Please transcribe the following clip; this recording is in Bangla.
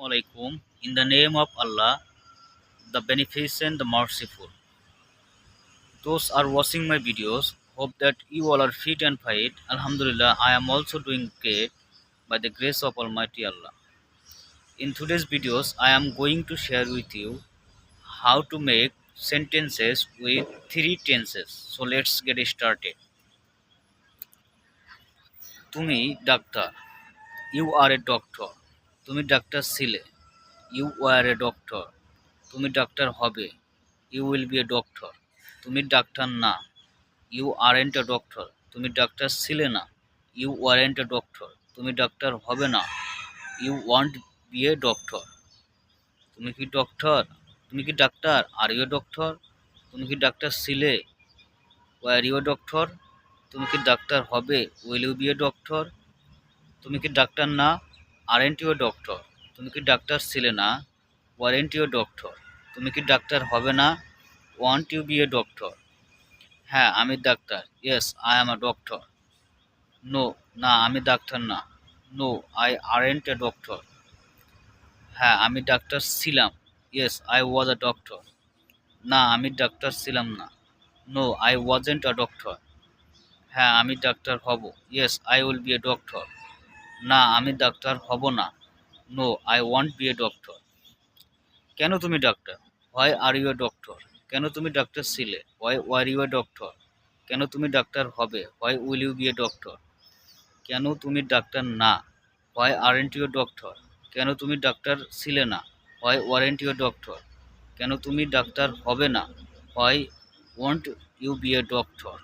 Alaikum. In the name of Allah, the Beneficent, the Merciful. Those are watching my videos. Hope that you all are fit and fine. Alhamdulillah, I am also doing great by the grace of Almighty Allah. In today's videos, I am going to share with you how to make sentences with three tenses. So let's get started. তুমি doctor, you are a doctor. তুমি ডাক্তার ছিলে, you were a doctor. তুমি ডাক্তার হবে, you will be a doctor. তুমি ডাক্তার না, you aren't a doctor. তুমি ডাক্তার ছিলে না, you weren't a doctor. তুমি ডাক্তার হবে না, you won't be a doctor. তুমি কি ডক্টর, তুমি কি ডাক্তার, আর ইউ ডক্টর? তুমি কি ডাক্তার ছিলে, ওয়ার ইউ ডক্টর? তুমি কি ডাক্তার হবে, will you be a doctor? তুমি কি ডাক্তার না, আরেন্ট ইউ ডক্টর? তুমি কি ডাক্তার ছিলে না, ওয়ারেন্ট ইউ ডক্টর? তুমি কি ডাক্তার হবে না, won't you be a doctor? হ্যাঁ আমি ডাক্তার, yes I am a doctor. No, না আমি ডাক্তার না, no I aren't a doctor. হ্যাঁ আমি ডাক্তার ছিলাম, yes I was a doctor. না আমি ডাক্তার ছিলাম না, no I wasn't a doctor. হ্যাঁ আমি ডাক্তার হব, yes I will be a doctor. না আমি ডাক্তার হব না, no I won't be a doctor. কেন তুমি doctor, why are you a doctor? কেন তুমি ডাক্তার ছিলে, why were you a doctor? কেন তুমি ডাক্তার হবে, why will you be a doctor? কেন তুমি ডাক্তার না, হোয়াই আরেন্ট ইউ ডক্টর? কেন তুমি ডাক্তার ছিলে না, হোয়াই ওয়ারেন্ট ইউ ডক্টর? কেন তুমি ডাক্তার হবে না, why won't you be a doctor?